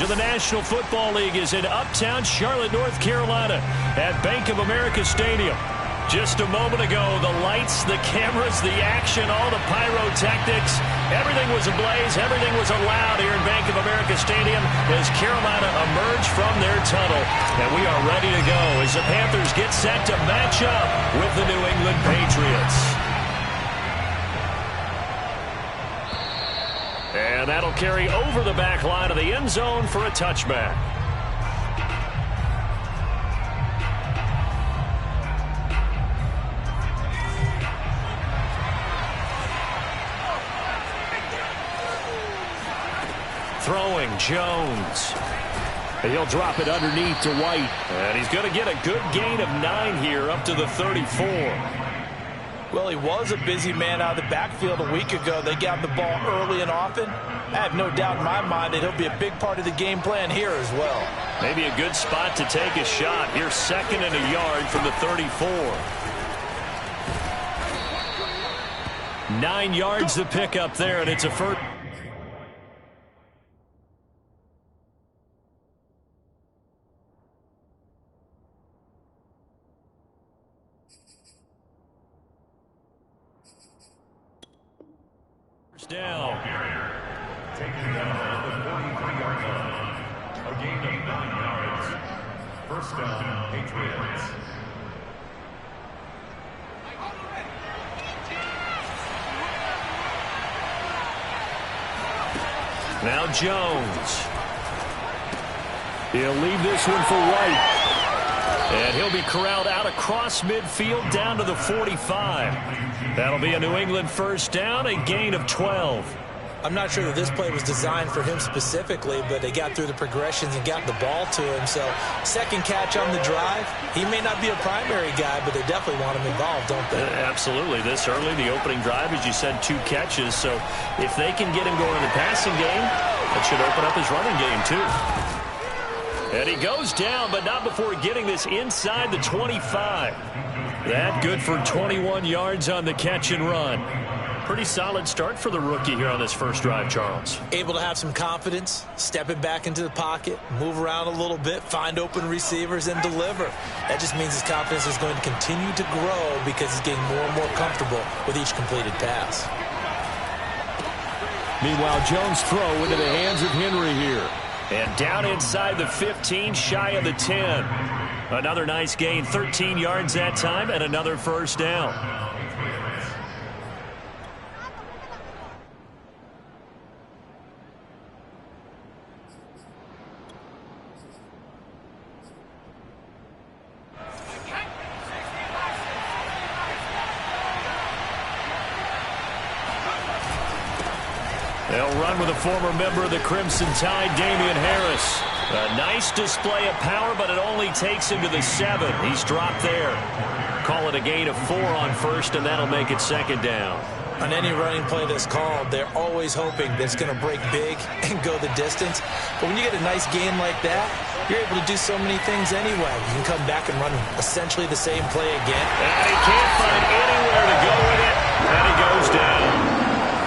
of the National Football League is in uptown Charlotte, North Carolina at Bank of America Stadium. Just a moment ago, the lights, the cameras, the action, all the pyrotechnics, everything was ablaze, everything was allowed here in Bank of America Stadium as Carolina emerged from their tunnel. And we are ready to go as the Panthers get set to match up with the New England Patriots. And that'll carry over the back line of the end zone for a touchback. Throwing Jones. He'll drop it underneath to White. And he's going to get a good gain of 9 here up to the 34. Well, he was a busy man out of the backfield a week ago. They got the ball early and often. I have no doubt in my mind that he'll be a big part of the game plan here as well. Maybe a good spot to take a shot. Here's 2nd and a yard from the 34. 9 yards to pick up there, and it's a first. Down. Taking down the 43-yard line. A gain of 9 yards. First down, Patriots. Now Jones. He'll leave this one for White. And he'll be corralled out across midfield down to the 45. That'll be a New England first down, a gain of 12. I'm not sure that this play was designed for him specifically, but they got through the progressions and got the ball to him. So, second catch on the drive. He may not be a primary guy, but they definitely want him involved, don't they? Absolutely. This early, the opening drive, as you said, 2 catches. So, if they can get him going in the passing game, that should open up his running game, too. And he goes down, but not before getting this inside the 25. That good for 21 yards on the catch and run. Pretty solid start for the rookie here on this first drive, Charles. Able to have some confidence, stepping back into the pocket, move around a little bit, find open receivers, and deliver. That just means his confidence is going to continue to grow because he's getting more and more comfortable with each completed pass. Meanwhile, Jones' throw into the hands of Henry here. And down inside the 15, shy of the 10. Another nice gain, 13 yards that time, and another first down. They'll run with a former member of the Crimson Tide, Damian Harris. A nice display of power, but it only takes him to the 7. He's dropped there. Call it a gain of 4 on first, and that'll make it 2nd down. On any running play that's called, they're always hoping that it's going to break big and go the distance. But when you get a nice gain like that, you're able to do so many things anyway. You can come back and run essentially the same play again. And he can't find anywhere to go with it, and he goes down.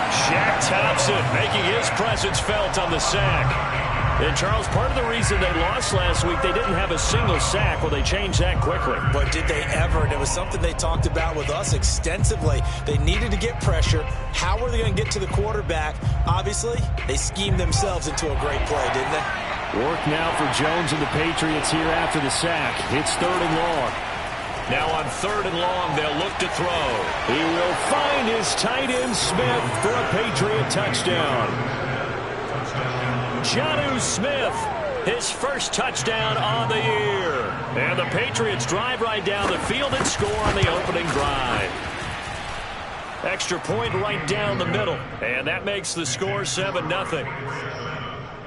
Shaq Thompson making his presence felt on the sack. And, Charles, part of the reason they lost last week, they didn't have a single sack. Well, they changed that quickly. But did they ever? And it was something they talked about with us extensively. They needed to get pressure. How were they going to get to the quarterback? Obviously, they schemed themselves into a great play, didn't they? Work now for Jones and the Patriots here after the sack. It's 3rd and long. Now on 3rd and long, they'll look to throw. He will find his tight end Smith for a Patriot touchdown. Jonnu Smith, his first touchdown on the year. And the Patriots drive right down the field and score on the opening drive. Extra point right down the middle. And that makes the score 7-0.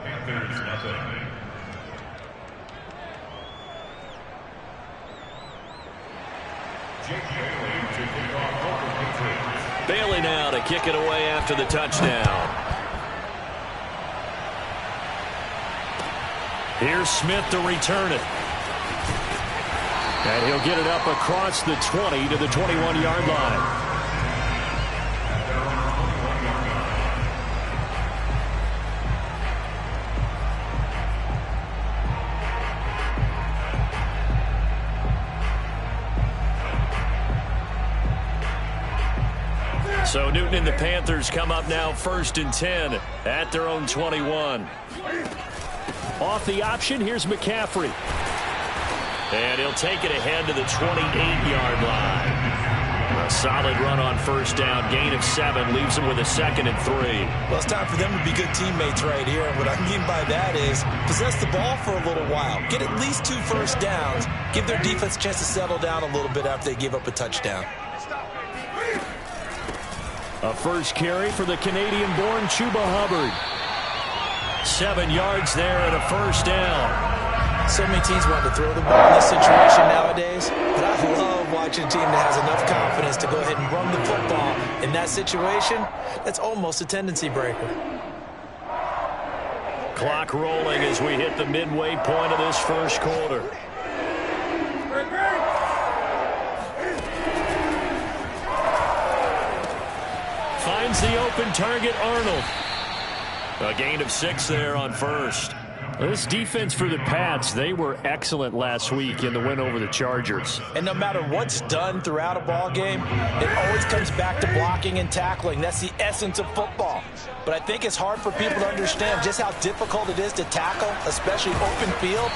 Panthers nothing. Bailey now to kick it away after the touchdown. Here's Smith to return it. And he'll get it up across the 20 to the 21-yard line. So Newton and the Panthers come up now 1st and 10 at their own 21. Off the option, here's McCaffrey. And he'll take it ahead to the 28-yard line. A solid run on 1st down. Gain of 7 leaves him with a 2nd and 3. Well, it's time for them to be good teammates right here. And what I mean by that is possess the ball for a little while. Get at least 2 first downs. Give their defense a chance to settle down a little bit after they give up a touchdown. A first carry for the Canadian-born Chuba Hubbard. 7 yards there and a 1st down. So many teams want to throw the ball in this situation nowadays, but I love watching a team that has enough confidence to go ahead and run the football. In that situation, that's almost a tendency breaker. Clock rolling as we hit the midway point of this first quarter. Finds the open target, Arnold. A gain of 6 there on 1st. This defense for the Pats, they were excellent last week in the win over the Chargers. And no matter what's done throughout a ball game, it always comes back to blocking and tackling. That's the essence of football. But I think it's hard for people to understand just how difficult it is to tackle, especially open field.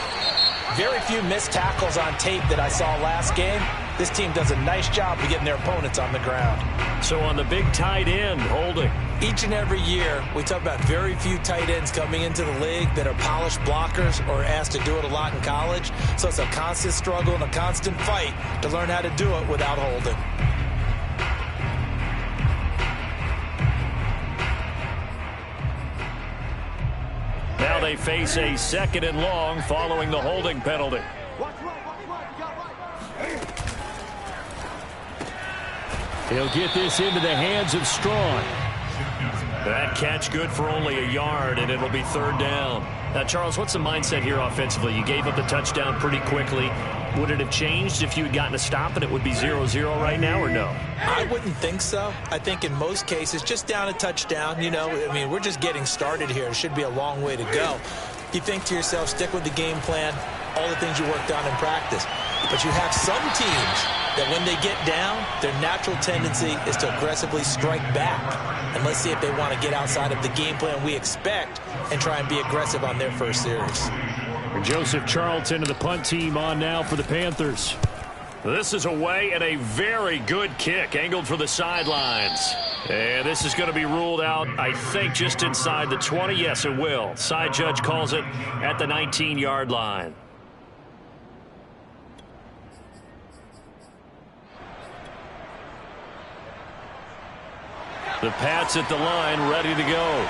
Very few missed tackles on tape that I saw last game. This team does a nice job of getting their opponents on the ground. So on the big tight end, holding. Each and every year, we talk about very few tight ends coming into the league that are polished blockers or asked to do it a lot in college. So it's a constant struggle and a constant fight to learn how to do it without holding. Now they face a 2nd and long following the holding penalty. He'll get this into the hands of Strong. That catch good for only a yard, and it'll be 3rd down. Now, Charles, what's the mindset here offensively? You gave up the touchdown pretty quickly. Would it have changed if you had gotten a stop and it would be 0-0 right now, or no? I wouldn't think so. I think in most cases, just down a touchdown, you know, I mean, we're just getting started here. It should be a long way to go. You think to yourself, stick with the game plan, all the things you worked on in practice. But you have some teams that when they get down, their natural tendency is to aggressively strike back. And let's see if they want to get outside of the game plan we expect and try and be aggressive on their first series. Joseph Charlton and the punt team on now for the Panthers. This is away and a very good kick angled for the sidelines. And this is going to be ruled out, I think, just inside the 20. Yes, it will. Side judge calls it at the 19-yard line. The Pats at the line, ready to go.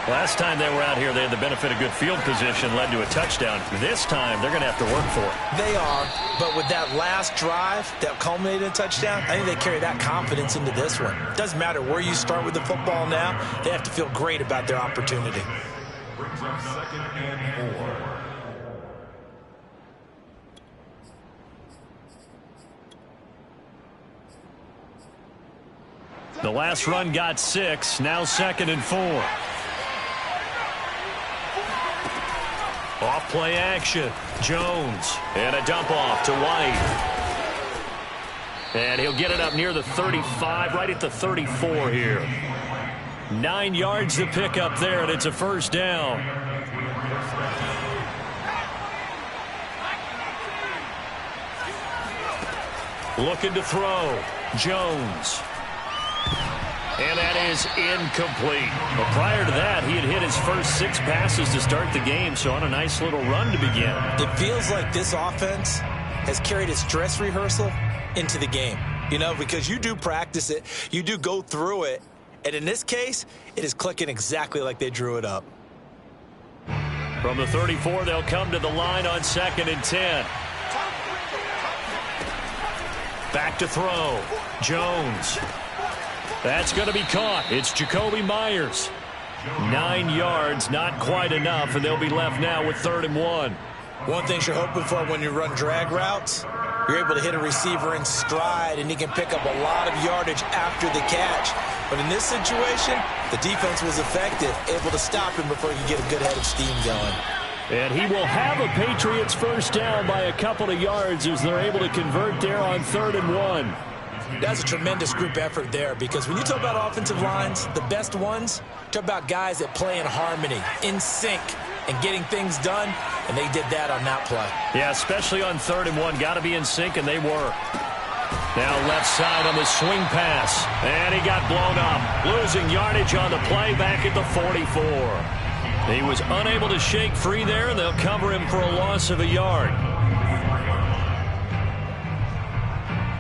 Last time they were out here, they had the benefit of good field position, led to a touchdown. This time, they're going to have to work for it. They are, but with that last drive that culminated in a touchdown, I think they carry that confidence into this one. It doesn't matter where you start with the football now. They have to feel great about their opportunity. Brings up 2nd and 4. The last run got 6, now 2nd and 4. Off play action, Jones, and a dump off to White. And he'll get it up near the 35, right at the 34 here. 9 yards to pick up there, and it's a 1st down. Looking to throw, Jones. And that is incomplete. But prior to that, he had hit his first 6 passes to start the game, so on a nice little run to begin. It feels like this offense has carried its dress rehearsal into the game. You know, because you do practice it, you do go through it, and in this case, it is clicking exactly like they drew it up. From the 34, they'll come to the line on 2nd and 10. Back to throw, Jones. That's going to be caught. It's Jacoby Myers. 9 yards, not quite enough, and they'll be left now with 3rd and 1. One thing you're hoping for when you run drag routes, you're able to hit a receiver in stride, and he can pick up a lot of yardage after the catch. But in this situation, the defense was effective, able to stop him before he could get a good head of steam going. And he will have a Patriots 1st down by a couple of yards as they're able to convert there on 3rd and 1. That's a tremendous group effort there, because when you talk about offensive lines, the best ones, talk about guys that play in harmony, in sync, and getting things done, and they did that on that play. Yeah, especially on 3rd and 1. Got to be in sync, and they were. Now left side on the swing pass, and he got blown up. Losing yardage on the play back at the 44. He was unable to shake free there, and they'll cover him for a loss of a yard.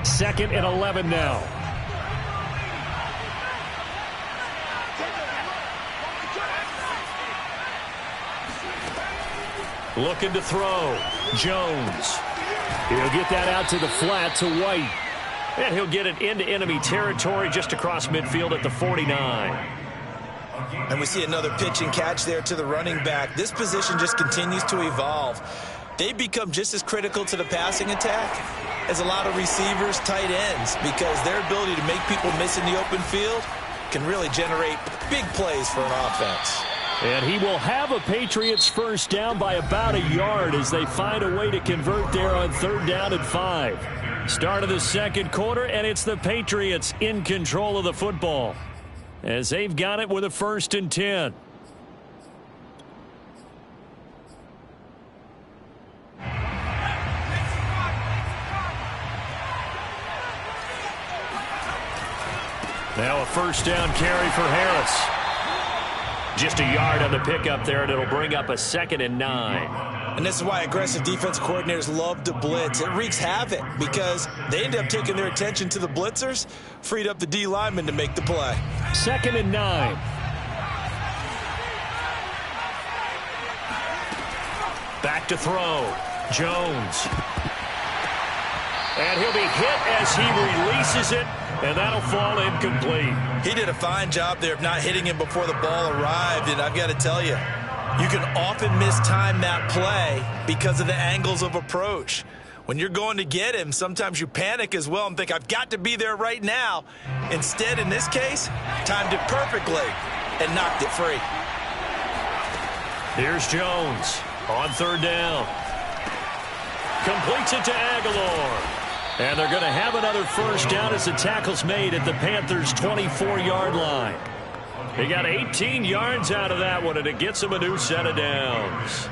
2nd and 11 now. Looking to throw. Jones. He'll get that out to the flat to White. And he'll get it into enemy territory just across midfield at the 49. And we see another pitch and catch there to the running back. This position just continues to evolve. They become just as critical to the passing attack as a lot of receivers, tight ends, because their ability to make people miss in the open field can really generate big plays for an offense. And he will have a Patriots first down by about a yard as they find a way to convert there on 3rd down and 5. Start of the 2nd quarter, and it's the Patriots in control of the football as they've got it with a 1st and 10. Now a first down carry for Harris. Just a yard on the pickup there, and it'll bring up a 2nd and 9. And this is why aggressive defense coordinators love to blitz. It wreaks havoc because they end up taking their attention to the blitzers, freed up the D lineman to make the play. 2nd and 9. Back to throw. Jones. And he'll be hit as he releases it, and that'll fall incomplete. He did a fine job there of not hitting him before the ball arrived, and I've got to tell you, you can often mistime that play because of the angles of approach. When you're going to get him, sometimes you panic as well and think, I've got to be there right now. Instead, in this case, timed it perfectly and knocked it free. Here's Jones on 3rd down. Completes it to Aguilar. And they're going to have another first down as the tackle's made at the Panthers' 24-yard line. He got 18 yards out of that one, and it gets him a new set of downs.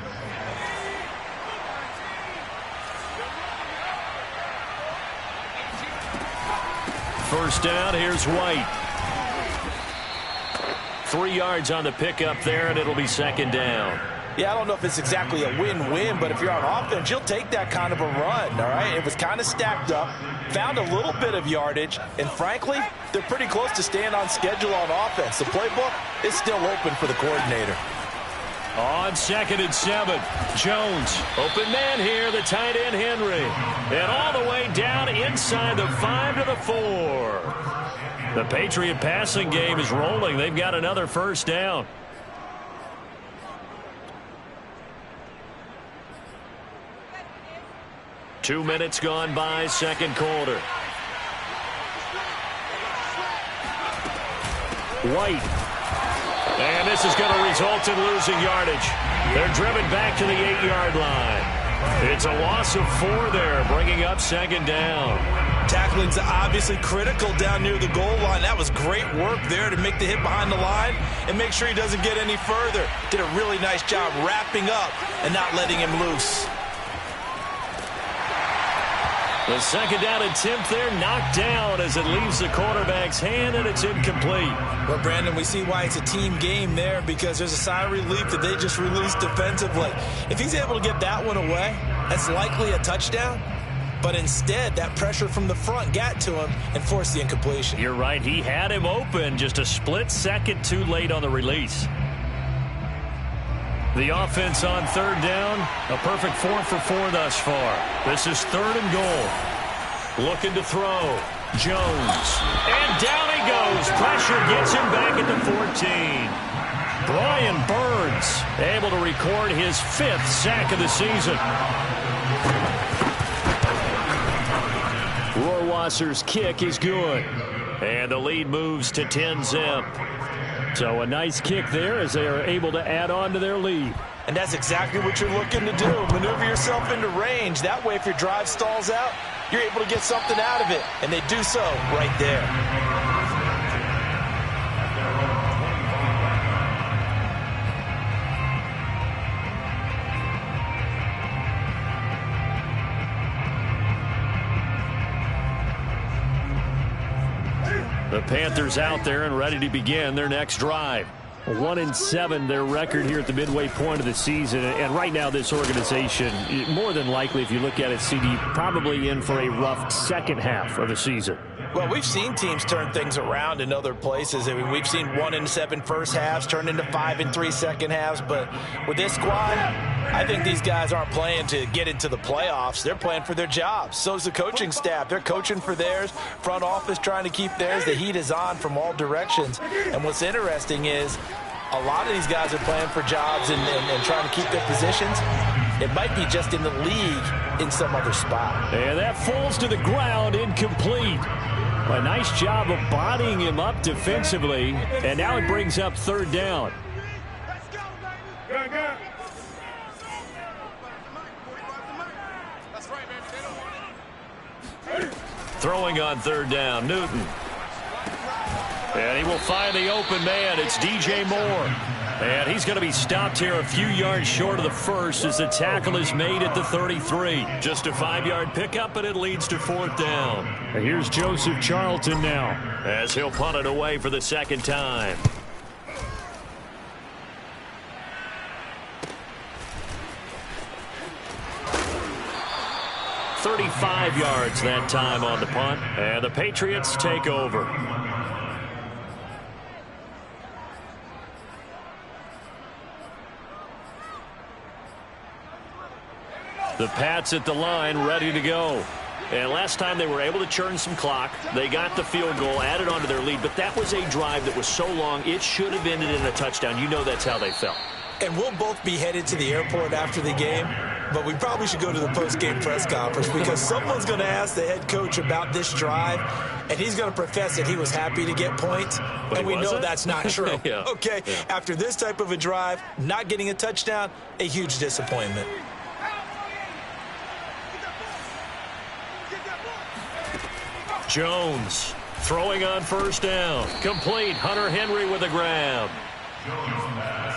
First down, here's White. 3 yards on the pickup there, and it'll be 2nd down. Yeah, I don't know if it's exactly a win-win, but if you're on offense, you'll take that kind of a run, all right? It was kind of stacked up, found a little bit of yardage, and frankly, they're pretty close to staying on schedule on offense. The playbook is still open for the coordinator. On 2nd and 7, Jones, open man here, the tight end Henry. And all the way down inside the 5 to the 4. The Patriot passing game is rolling. They've got another first down. Two minutes gone by, 2nd quarter. White. And this is going to result in losing yardage. They're driven back to the 8-yard line. It's a loss of 4 there, bringing up 2nd down. Tackling's obviously critical down near the goal line. That was great work there to make the hit behind the line and make sure he doesn't get any further. Did a really nice job wrapping up and not letting him loose. The 2nd down attempt there knocked down as it leaves the quarterback's hand, and it's incomplete. Well, Brandon, we see why it's a team game there, because there's a sigh of relief that they just released defensively. If he's able to get that one away, that's likely a touchdown. But instead, that pressure from the front got to him and forced the incompletion. You're right. He had him open, just a split second too late on the release. The offense on 3rd down, a perfect 4 for 4 thus far. This is 3rd and goal. Looking to throw. Jones. And down he goes. Pressure gets him back at the 14. Brian Burns able to record his 5th sack of the season. Rohrwasser's kick is good. And the lead moves to 10-zip. So a nice kick there as they are able to add on to their lead. And that's exactly what you're looking to do. Maneuver yourself into range. That way, if your drive stalls out, you're able to get something out of it. And they do so right there. The Panthers out there and ready to begin their next drive. 1-7 their record here at the midway point of the season, and right now this organization, more than likely if you look at it, CD, probably in for a rough second half of the season. Well, we've seen teams turn things around in other places. I mean, we've seen 1-7 first halves turn into 5-3 second halves, but with this squad, I think these guys aren't playing to get into the playoffs. They're playing for their jobs. So's the coaching staff. They're coaching for theirs. Front office trying to keep theirs. The heat is on from all directions. And what's interesting is a lot of these guys are playing for jobs and trying to keep their positions. It might be just in the league in some other spot. And that falls to the ground, incomplete. A nice job of bodying him up defensively, and now it brings up third down. Throwing on third down, Newton. And he will find the open man. It's DJ Moore. And he's going to be stopped here a few yards short of the first as the tackle is made at the 33. Just a 5-yard pickup, and it leads to fourth down. And here's Joseph Charlton now as he'll punt it away for the second time. "35 yards that time on the punt, and the Patriots take over. The Pats at the line, ready to go. And last time they were able to churn some clock. They got the field goal, added on to their lead, but that was a drive that was so long, it should have ended in a touchdown. You know that's how they felt. And we'll both be headed to the airport after the game, but we probably should go to the post-game press conference because someone's going to ask the head coach about this drive, and he's going to profess that he was happy to get points, and we know that's not true. Yeah. Okay, yeah. After this type of a drive, not getting a touchdown, a huge disappointment. Jones throwing on first down. Complete. Hunter Henry with a grab.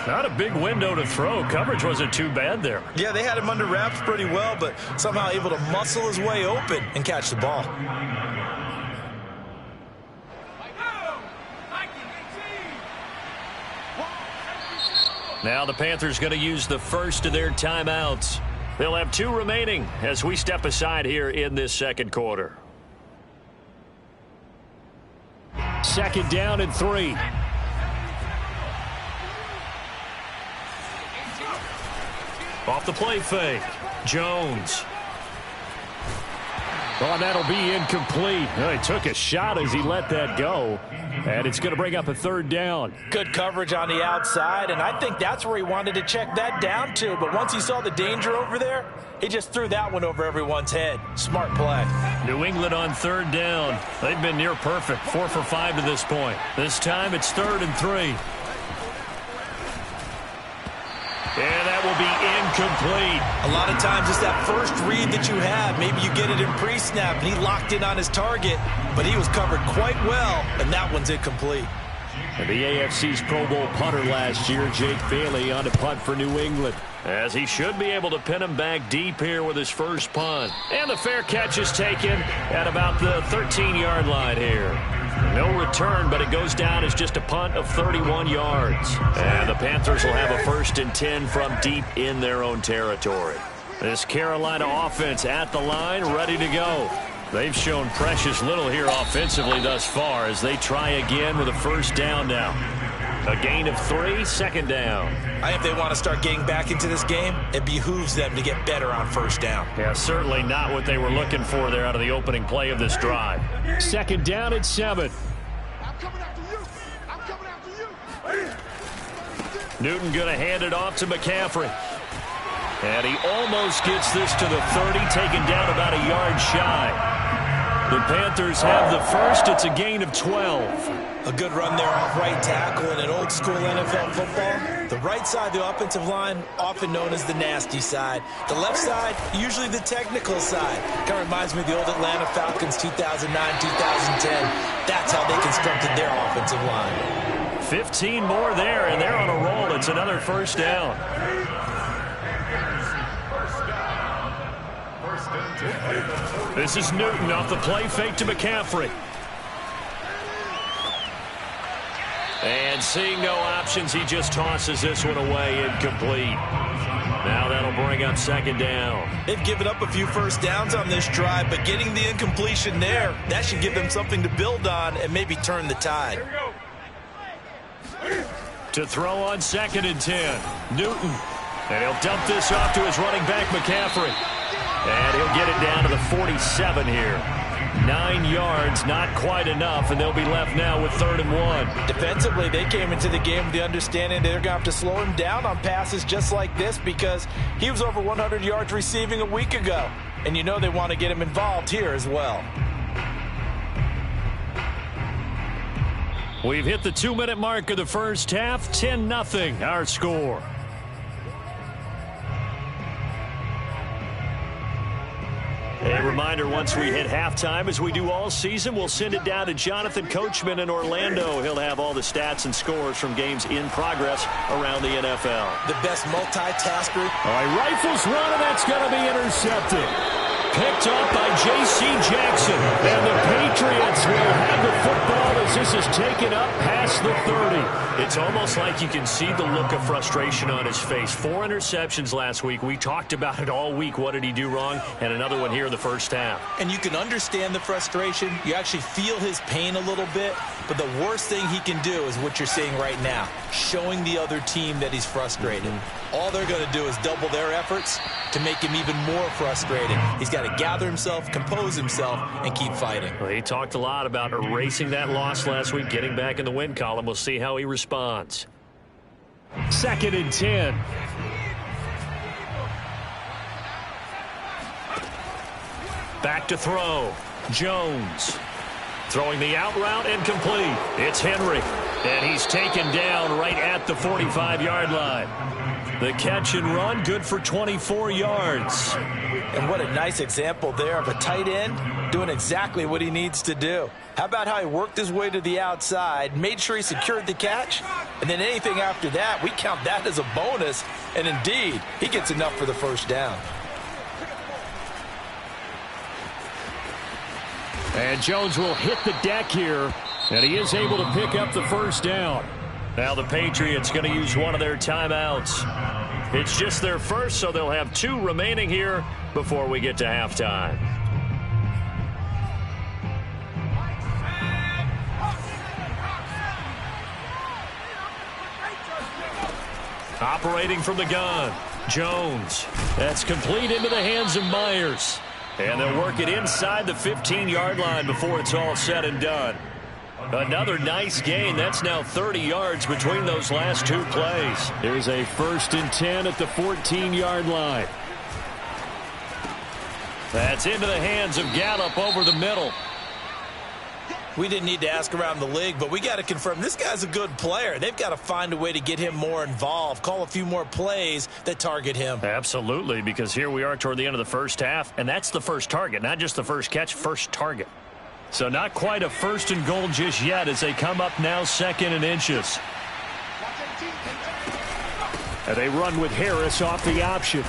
Not a big window to throw. Coverage wasn't too bad there. Yeah, they had him under wraps pretty well, but somehow able to muscle his way open and catch the ball. Now the Panthers going to use the first of their timeouts. They'll have 2 remaining as we step aside here in this second quarter. Second down and 3. Off the play fake. Jones. Oh, that'll be incomplete. He took a shot as he let that go. And it's going to bring up a third down. Good coverage on the outside, and I think that's where he wanted to check that down to. But once he saw the danger over there, he just threw that one over everyone's head. Smart play. New England on third down. They've been near perfect. 4 for 5 to this point. This time it's 3rd and 3. And that will be incomplete. A lot of times it's that first read that you have. Maybe you get it in pre-snap, and he locked in on his target, but he was covered quite well, and that one's incomplete. And the AFC's Pro Bowl punter last year, Jake Bailey, on a punt for New England. As he should be able to pin him back deep here with his first punt. And the fair catch is taken at about the 13-yard line here. No return, but it goes down as just a punt of 31 yards. And the Panthers will have a 1st and 10 from deep in their own territory. This Carolina offense at the line, ready to go. They've shown precious little here offensively thus far as they try again with a first down now. A gain of 3, second down. I think if they want to start getting back into this game, it behooves them to get better on first down. Yeah, certainly not what they were looking for there out of the opening play of this drive. Second down at 7. I'm coming after you. I'm coming after you. Newton going to hand it off to McCaffrey. And he almost gets this to the 30, taken down about a yard shy. The Panthers have the first. It's a gain of 12. A good run there off right tackle in an old-school NFL football. The right side of the offensive line, often known as the nasty side. The left side, usually the technical side. Kind of reminds me of the old Atlanta Falcons 2009, 2010. That's how they constructed their offensive line. 15 more there, and they're on a roll. It's another first down. This is Newton off the play fake to McCaffrey. And seeing no options, he just tosses this one away, incomplete. Now that'll bring up second down. They've given up a few first downs on this drive, but getting the incompletion there, that should give them something to build on and maybe turn the tide. To throw on 2nd and 10, Newton. And he'll dump this off to his running back, McCaffrey. And he'll get it down to the 47 here. 9 yards, not quite enough, and they'll be left now with 3rd and 1. Defensively, they came into the game with the understanding they're going to have to slow him down on passes just like this because he was over 100 yards receiving a week ago. And you know they want to get him involved here as well. We've hit the 2-minute mark of the first half. 10-0 our score. A reminder, once we hit halftime, as we do all season, we'll send it down to Jonathan Coachman in Orlando. He'll have all the stats and scores from games in progress around the NFL. The best multitasker. All right, rifles run, and that's going to be intercepted. Picked up by J.C. Jackson. And the Patriots will have the football as this is taken up past the 30. It's almost like you can see the look of frustration on his face. 4 interceptions last week. We talked about it all week. What did he do wrong? And another one here in the first half. And you can understand the frustration. You actually feel his pain a little bit. But the worst thing he can do is what you're seeing right now, showing the other team that he's frustrated. All they're going to do is double their efforts to make him even more frustrated. He's got to gather himself, compose himself, and keep fighting. Well, he talked a lot about erasing that loss last week, getting back in the win column. We'll see how he responds. 2nd and 10. Back to throw. Jones. Throwing the out route and complete. It's Henry. And he's taken down right at the 45-yard line. The catch and run, good for 24 yards. And what a nice example there of a tight end doing exactly what he needs to do. How about how he worked his way to the outside, made sure he secured the catch, and then anything after that, we count that as a bonus. And indeed, he gets enough for the first down. And Jones will hit the deck here, and he is able to pick up the first down. Now the Patriots going to use one of their timeouts. It's just their first, so they'll have 2 remaining here before we get to halftime. Operating from the gun, Jones. That's complete into the hands of Myers. And they'll work it inside the 15-yard line before it's all said and done. Another nice gain. That's now 30 yards between those last 2 plays. Here's a 1st and 10 at the 14-yard line. That's into the hands of Gallup over the middle. We didn't need to ask around the league, but we got to confirm this guy's a good player. They've got to find a way to get him more involved, call a few more plays that target him. Absolutely, because here we are toward the end of the first half, and that's the first target, not just the first catch, first target. So not quite a 1st and goal just yet as they come up now 2nd and inches. And they run with Harris off the option.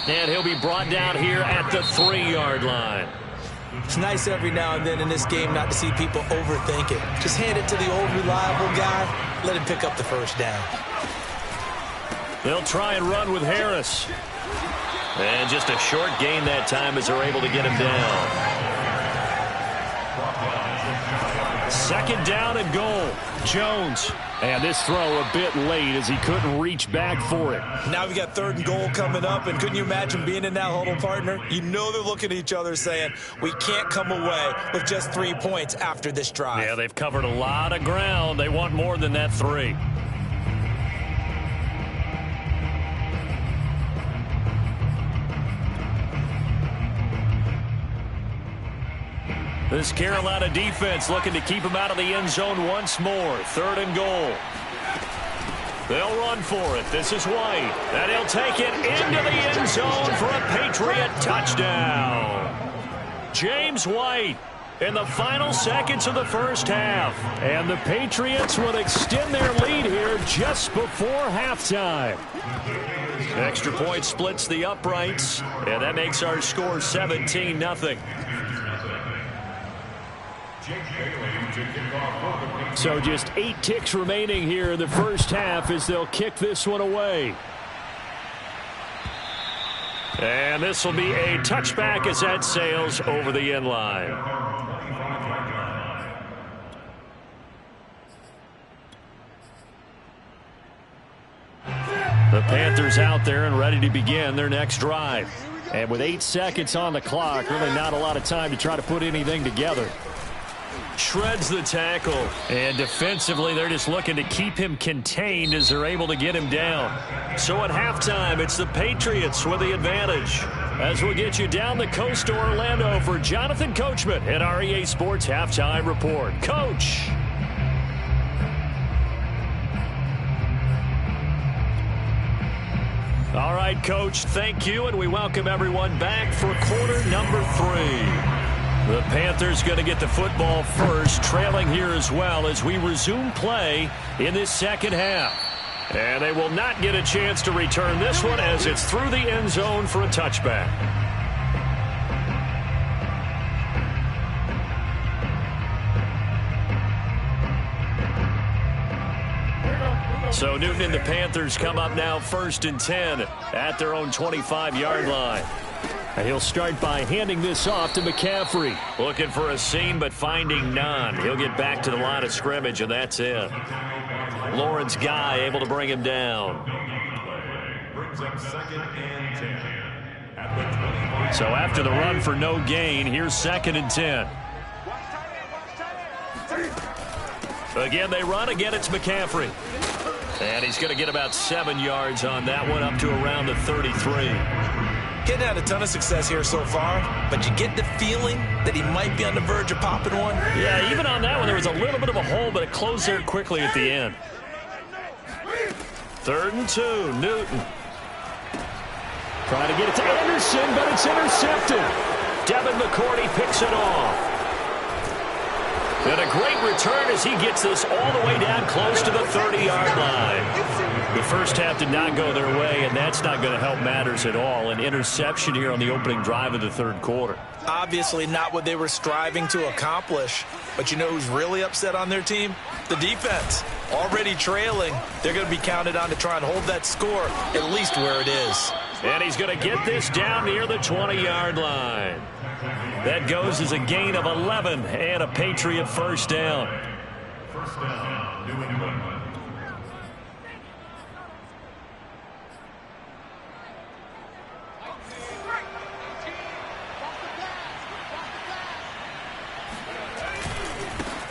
And he'll be brought down here at the 3-yard line. It's nice every now and then in this game not to see people overthink it. Just hand it to the old reliable guy. Let him pick up the first down. They'll try and run with Harris. And just a short gain that time as they're able to get him down. 2nd down and goal. Jones. And this throw a bit late as he couldn't reach back for it. Now we got 3rd and goal coming up, and couldn't you imagine being in that huddle, partner? You know they're looking at each other saying, we can't come away with just 3 points after this drive. Yeah, they've covered a lot of ground. They want more than that 3. This Carolina defense looking to keep him out of the end zone once more. 3rd and goal. They'll run for it. This is White. And he'll take it into the end zone for a Patriot touchdown. James White in the final seconds of the first half. And the Patriots will extend their lead here just before halftime. Extra point splits the uprights, and that makes our score 17-0. So just 8 ticks remaining here in the first half as they'll kick this one away. And this will be a touchback as that sails over the end line. The Panthers out there and ready to begin their next drive. And with 8 seconds on the clock, really not a lot of time to try to put anything together. Shreds the tackle. And defensively, they're just looking to keep him contained as they're able to get him down. So at halftime, it's the Patriots with the advantage. As we'll get you down the coast to Orlando for Jonathan Coachman at our EA Sports Halftime Report. Coach. All right, Coach, thank you, and we welcome everyone back for quarter number 3. The Panthers going to get the football first, trailing here as well as we resume play in this second half. And they will not get a chance to return this one as it's through the end zone for a touchback. So Newton and the Panthers come up now 1st and 10 at their own 25-yard line. And he'll start by handing this off to McCaffrey. Looking for a seam, but finding none. He'll get back to the line of scrimmage, and that's it. Lawrence Guy able to bring him down. So after the run for no gain, here's 2nd and 10. Again, they run. Again, it's McCaffrey. And he's going to get about 7 yards on that one, up to around the 33. Getting had a ton of success here so far, but you get the feeling that he might be on the verge of popping one. Yeah, even on that one, there was a little bit of a hole, but it closed there quickly at the end. 3rd and 2, Newton. Trying to get it to Anderson, but it's intercepted. Devin McCourty picks it off. And a great return as he gets this all the way down close to the 30-yard line. The first half did not go their way, and that's not going to help matters at all. An interception here on the opening drive of the 3rd quarter. Obviously not what they were striving to accomplish. But you know who's really upset on their team? The defense. Already trailing. They're going to be counted on to try and hold that score at least where it is. And he's going to get this down near the 20-yard line. That goes as a gain of 11 and a Patriot first down. First down, New England.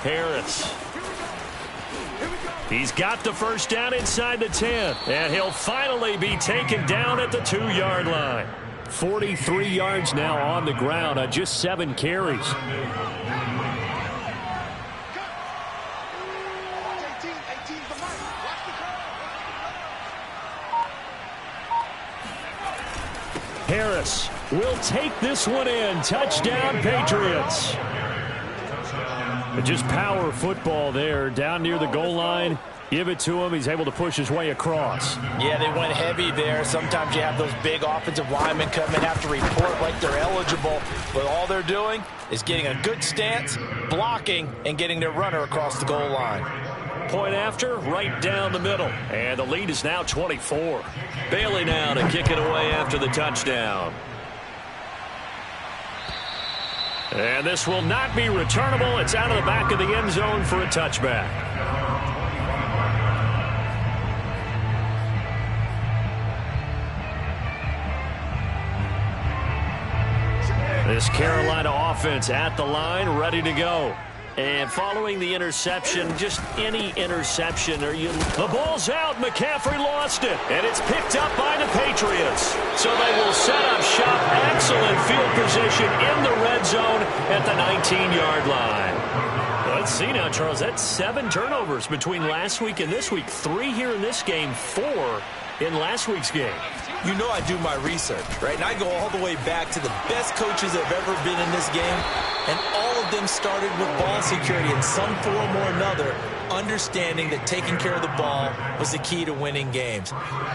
Harris. He's got the first down inside the 10. And he'll finally be taken down at the 2-yard line. 43 yards now on the ground on just 7 carries. Harris will take this one in. Touchdown, Patriots. Just power football there down near the goal line. Give it to him. He's able to push his way across. Yeah, they went heavy there. Sometimes you have those big offensive linemen come in, have to report like they're eligible. But all they're doing is getting a good stance, blocking, and getting their runner across the goal line. Point after, right down the middle. And the lead is now 24. Bailey now to kick it away after the touchdown. And this will not be returnable. It's out of the back of the end zone for a touchback. This Carolina offense at the line, ready to go. And following the interception, just any interception, the ball's out. McCaffrey lost it, and it's picked up by the Patriots. So they will set up shop. Excellent field position position in the red zone at the 19-yard line. Let's see now, Charles. That's 7 turnovers between last week and this week. 3 here in this game, 4 in last week's game. You know I do my research, right? And I go all the way back to the best coaches that have ever been in this game, and all of them started with ball security in some form or another, understanding that taking care of the ball was the key to winning games.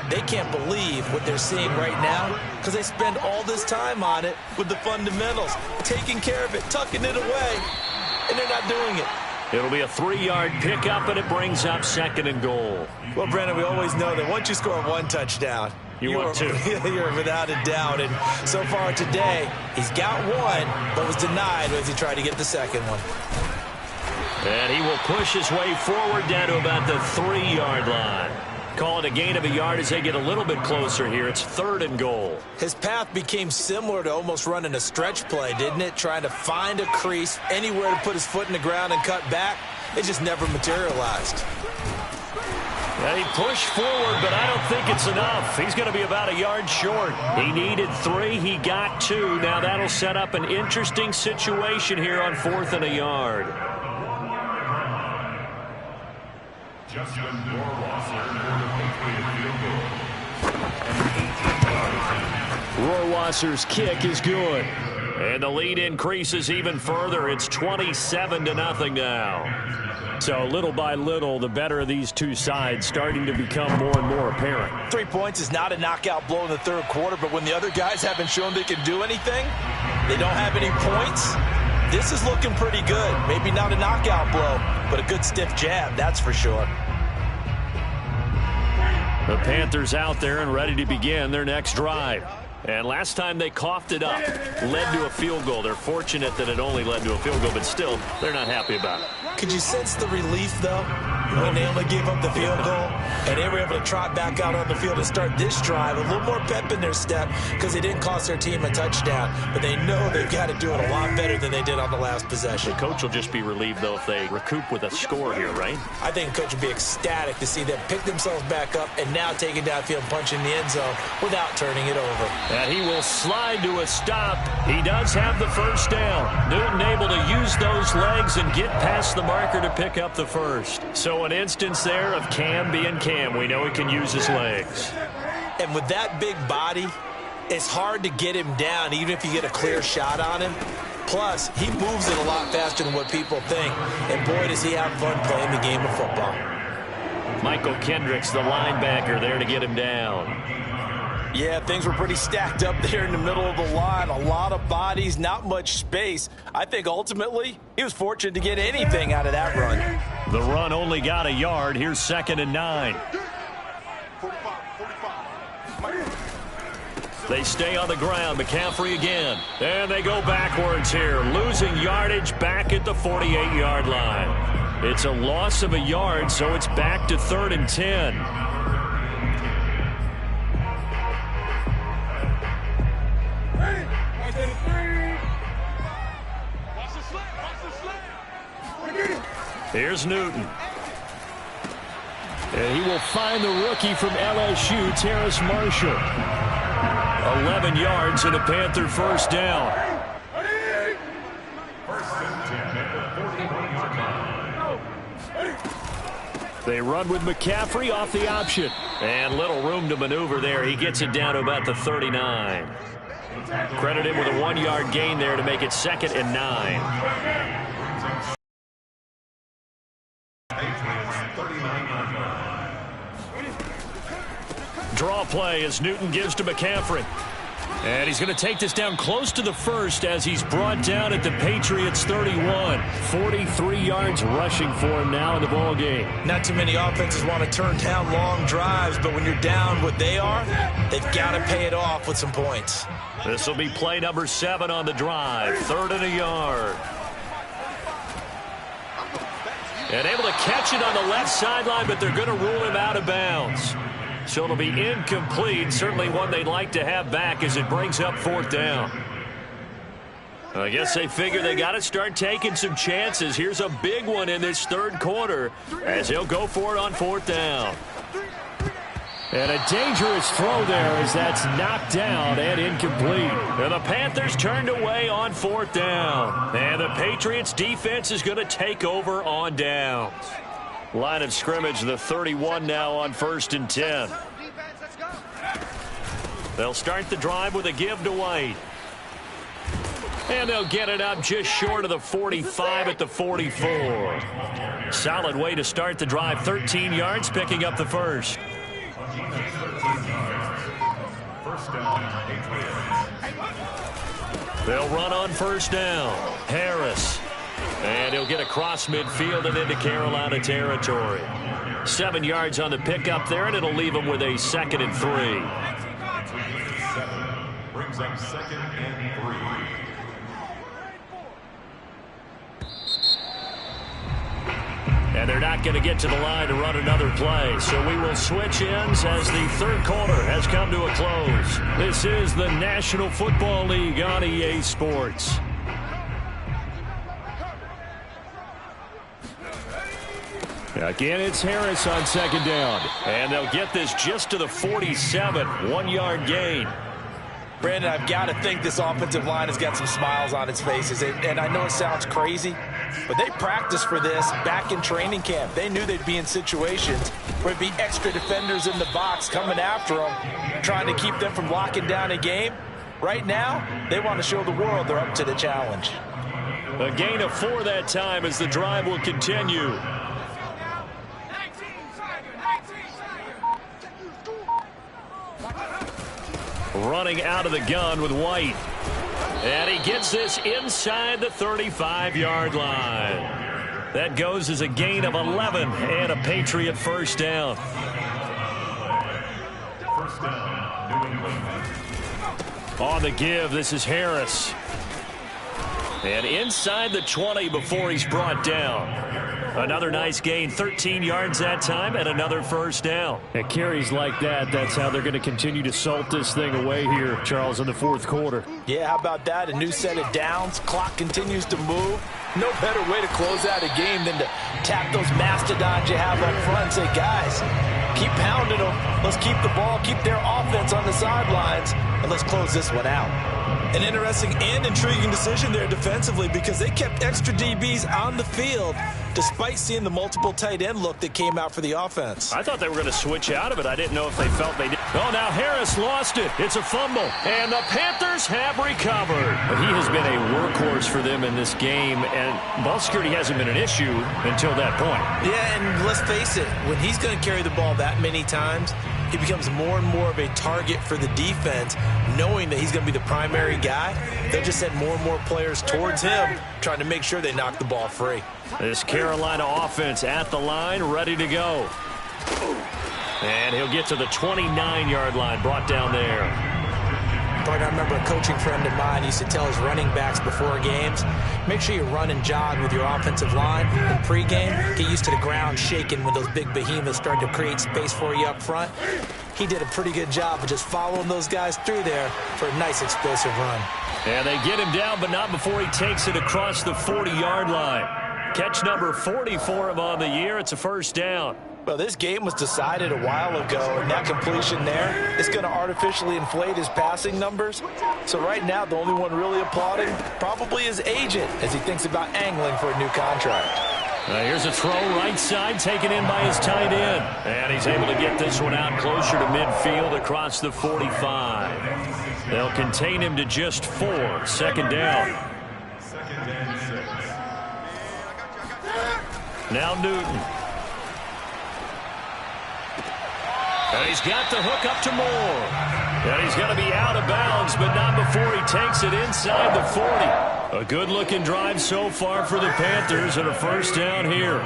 They can't believe what they're seeing right now because they spend all this time on it with the fundamentals, taking care of it, tucking it away, and they're not doing it. It'll be a 3-yard pickup, and it brings up 2nd and goal. Well, Brandon, we always know that once you score 1 touchdown, want 2. You're without a doubt. And so far today, he's got 1, but was denied as he tried to get the 2nd one. And he will push his way forward down to about the 3-yard line. Call it a gain of a yard as they get a little bit closer here. It's 3rd and goal. His path became similar to almost running a stretch play, didn't it? Trying to find a crease, anywhere to put his foot in the ground and cut back. It just never materialized. Well, he pushed forward, but I don't think it's enough. He's going to be about a yard short. He needed 3. He got 2. Now that'll set up an interesting situation here on 4th and a yard. Justin Rohrwasser for the Patriot field goal. Rohrwasser's kick is good. And the lead increases even further. It's 27-0 now. So little by little, the better of these two sides starting to become more and more apparent. 3 points is not a knockout blow in the 3rd quarter, but when the other guys haven't shown they can do anything, they don't have any points, this is looking pretty good. Maybe not a knockout blow, but a good stiff jab, that's for sure. The Panthers out there and ready to begin their next drive. And last time they coughed it up, led to a field goal. They're fortunate that it only led to a field goal, but still, they're not happy about it. Could you sense the relief, though, when they only gave up the field goal and they were able to trot back out on the field and start this drive? A little more pep in their step because they didn't cost their team a touchdown, but they know they've got to do it a lot better than they did on the last possession. The coach will just be relieved, though, if they recoup with a score here, right? I think the coach would be ecstatic to see them pick themselves back up and now take it downfield, punch in the end zone without turning it over. And he will slide to a stop. He does have the first down. Newton able to use those legs and get past the marker to pick up the first. So an instance there of Cam being Cam. We know he can use his legs. And with that big body, it's hard to get him down even if you get a clear shot on him. Plus, he moves it a lot faster than what people think. And boy, does he have fun playing the game of football. Michael Kendricks, the linebacker, there to get him down. Yeah, things were pretty stacked up there in the middle of the line. A lot of bodies, not much space. I think ultimately he was fortunate to get anything out of that run. The run only got a yard. Here's 2nd and 9. They stay on the ground. McCaffrey again. And they go backwards here. Losing yardage back at the 48-yard line. It's a loss of a yard, so it's back to 3rd and 10. Here's Newton. And he will find the rookie from LSU, Terrace Marshall. 11 yards and a Panther first down. They run with McCaffrey off the option. And little room to maneuver there. He gets it down to about the 39. Credit him with a 1-yard gain there to make it 2nd and 9. Draw play as Newton gives to McCaffrey. And he's going to take this down close to the first as he's brought down at the Patriots 31. 43 yards rushing for him now in the ball game. Not too many offenses want to turn down long drives, but when you're down what they are, they've got to pay it off with some points. This will be play number 7 on the drive. 3rd and a yard. And able to catch it on the left sideline, but they're going to rule him out of bounds. So it'll be incomplete. Certainly one they'd like to have back as it brings up 4th down. I guess they figure they got to start taking some chances. Here's a big one in this 3rd quarter as he'll go for it on 4th down. And a dangerous throw there as that's knocked down and incomplete. And the Panthers turned away on 4th down. And the Patriots defense is going to take over on downs. Line of scrimmage, the 31 now on 1st and 10. They'll start the drive with a give to White. And they'll get it up just short of the 45 at the 44. Solid way to start the drive. 13 yards, picking up the first. They'll run on 1st down. Harris. And he'll get across midfield and into Carolina territory. 7 yards on the pickup there, and it'll leave him with a 2nd and 3. Brings up 2nd and 3. And they're not going to get to the line to run another play. So we will switch ends as the 3rd quarter has come to a close. This is the National Football League on EA Sports. Again, it's Harris on 2nd down. And they'll get this just to the 47. 1-yard gain. Brandon, I've got to think this offensive line has got some smiles on its faces. And I know it sounds crazy, but they practiced for this back in training camp. They knew they'd be in situations where there'd be extra defenders in the box coming after them, trying to keep them from locking down a game. Right now, they want to show the world they're up to the challenge. A gain of 4 that time as the drive will continue. Running out of the gun with White. And he gets this inside the 35-yard line. That goes as a gain of 11 and a Patriot 1st down. 1st down, New England. On the give, this is Harris. And inside the 20 before he's brought down. Another nice gain, 13 yards that time, and another 1st down. At carries like that, that's how they're going to continue to salt this thing away here, Charles, in the 4th quarter. Yeah, how about that? A new set of downs. Clock continues to move. No better way to close out a game than to tap those mastodons you have up front and say, guys, keep pounding them. Let's keep the ball, keep their offense on the sidelines, and let's close this one out. An interesting and intriguing decision there defensively because they kept extra DBs on the field despite seeing the multiple tight end look that came out for the offense. I thought they were going to switch out of it. I didn't know if they felt they did. Oh, now Harris lost it. It's a fumble. And the Panthers have recovered. He has been a workhorse for them in this game, and ball security hasn't been an issue until that point. Yeah, and let's face it, when he's going to carry the ball that many times, he becomes more and more of a target for the defense, knowing that he's going to be the primary guy. They'll just send more and more players towards him, trying to make sure they knock the ball free. This Carolina offense at the line, ready to go. And he'll get to the 29-yard line, brought down there. But I remember a coaching friend of mine used to tell his running backs before games, make sure you run and jog with your offensive line in pregame. Get used to the ground shaking when those big behemoths start to create space for you up front. He did a pretty good job of just following those guys through there for a nice explosive run. And they get him down, but not before he takes it across the 40-yard line. Catch number 40 for him on the year. It's a 1st down. Well, this game was decided a while ago, and that completion there is going to artificially inflate his passing numbers. So right now, the only one really applauding probably his agent as he thinks about angling for a new contract. Here's a throw right side taken in by his tight end. And he's able to get this one out closer to midfield across the 45. They'll contain him to just 4. 2nd down. 2nd and 6. Now Newton. And he's got the hook up to Moore. And he's going to be out of bounds, but not before he takes it inside the 40. A good-looking drive so far for the Panthers, and a 1st down here.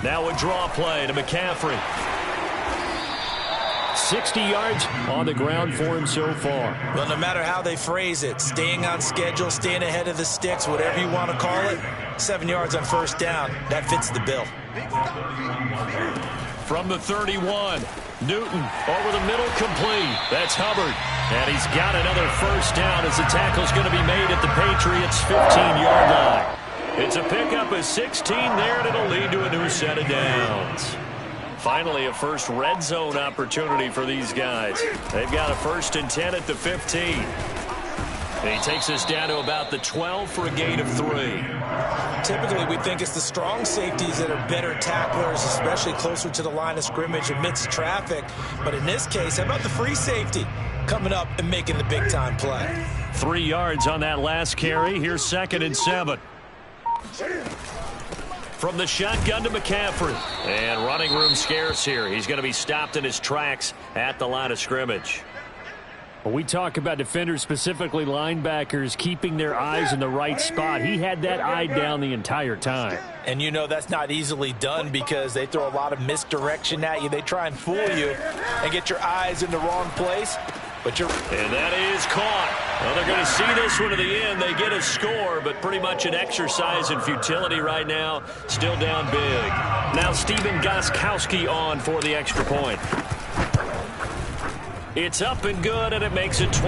Now a draw play to McCaffrey. 60 yards on the ground for him so far. Well, no matter how they phrase it, staying on schedule, staying ahead of the sticks, whatever you want to call it, 7 yards on 1st down, that fits the bill. From the 31, Newton over the middle, complete. That's Hubbard. And he's got another 1st down as the tackle's going to be made at the Patriots' 15-yard line. It's a pickup of 16 there, and it'll lead to a new set of downs. Finally, a first red zone opportunity for these guys. They've got a 1st and 10 at the 15. And he takes us down to about the 12 for a gain of 3. Typically, we think it's the strong safeties that are better tacklers, especially closer to the line of scrimmage amidst traffic. But in this case, how about the free safety coming up and making the big-time play? 3 yards on that last carry. Here's 2nd and 7. From the shotgun to McCaffrey. And running room scarce here. He's going to be stopped in his tracks at the line of scrimmage. When we talk about defenders, specifically linebackers, keeping their eyes in the right spot, he had that eye down the entire time. And you know that's not easily done because they throw a lot of misdirection at you. They try and fool you and get your eyes in the wrong place. And that is caught. Well, they're going to see this one to the end. They get a score, but pretty much an exercise in futility right now. Still down big. Now Stephen Gostkowski on for the extra point. It's up and good, and it makes it 27-7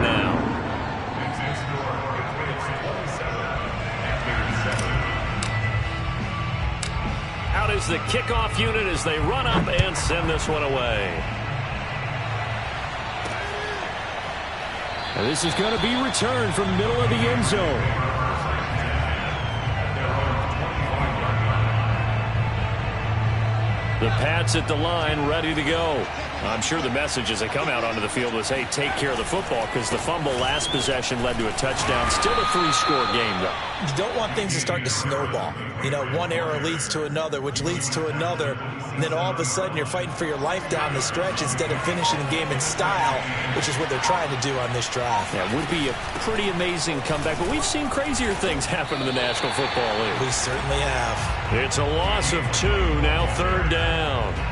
now. Out is the kickoff unit as they run up and send this one away. And this is going to be returned from the middle of the end zone. The Pats at the line, ready to go. I'm sure the message as they come out onto the field was, hey, take care of the football, because the fumble last possession led to a touchdown. Still a 3-score game, though. You don't want things to start to snowball. You know, one error leads to another, which leads to another. And then all of a sudden you're fighting for your life down the stretch instead of finishing the game in style, which is what they're trying to do on this drive. Yeah, it would be a pretty amazing comeback, but we've seen crazier things happen in the National Football League. We certainly have. It's a loss of 2, now 3rd down.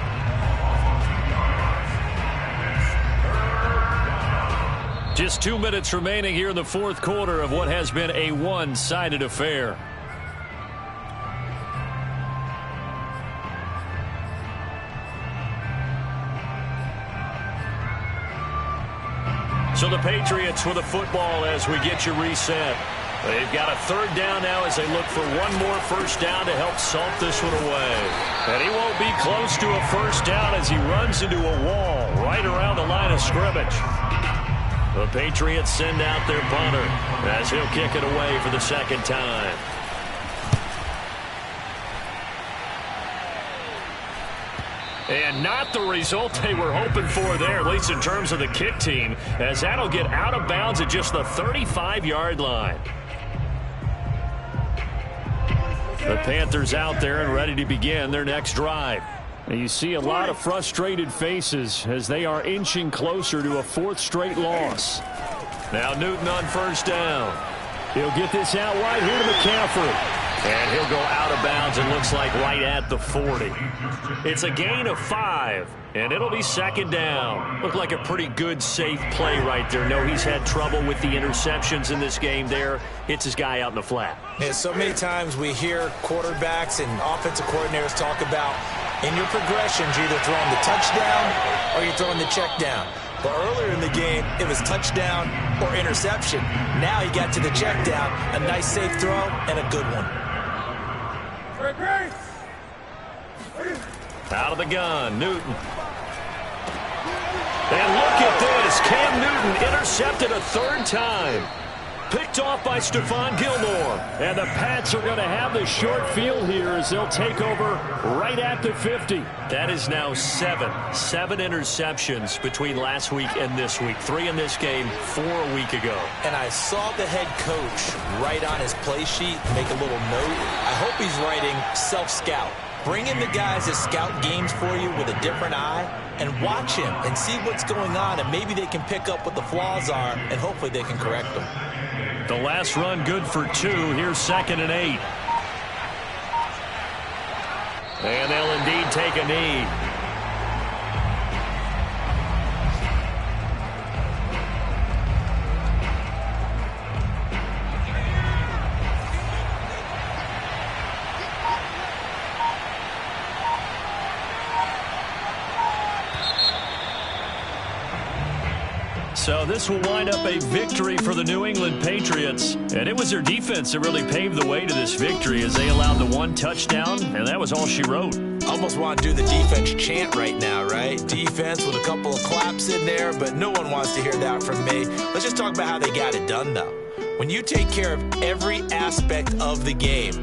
Just 2 minutes remaining here in the 4th quarter of what has been a one-sided affair. So the Patriots with the football as we get you reset. They've got a 3rd down now as they look for one more 1st down to help salt this one away. And he won't be close to a 1st down as he runs into a wall right around the line of scrimmage. The Patriots send out their punter as he'll kick it away for the 2nd time. And not the result they were hoping for there, at least in terms of the kick team, as that'll get out of bounds at just the 35-yard line. The Panthers out there and ready to begin their next drive. And you see a lot of frustrated faces as they are inching closer to a 4th straight loss. Now Newton on 1st down. He'll get this out wide here to McCaffrey. And he'll go out of bounds, it looks like right at the 40. It's a gain of 5, and it'll be 2nd down. Looked like a pretty good, safe play right there. No, he's had trouble with the interceptions in this game there. Hits his guy out in the flat. Yeah, so many times we hear quarterbacks and offensive coordinators talk about in your progressions, you're either throwing the touchdown or you're throwing the check down. But earlier in the game, it was touchdown or interception. Now he got to the check down, a nice safe throw, and a good one. Out of the gun, Newton. And look at this. Cam Newton intercepted a 3rd time. Picked off by Stephon Gilmore. And the Pats are going to have the short field here as they'll take over right at the 50. That is now 7 interceptions between last week and this week. 3 in this game, 4 a week ago. And I saw the head coach write on his play sheet, make a little note. I hope he's writing self-scout. Bring in the guys that scout games for you with a different eye and watch him and see what's going on, and maybe they can pick up what the flaws are, and hopefully they can correct them. The last run good for 2. Here's 2nd and 8. And they'll indeed take a knee. So this will wind up a victory for the New England Patriots. And it was their defense that really paved the way to this victory as they allowed the 1 touchdown, and that was all she wrote. Almost want to do the defense chant right now, right? Defense with a couple of claps in there, but no one wants to hear that from me. Let's just talk about how they got it done, though. When you take care of every aspect of the game,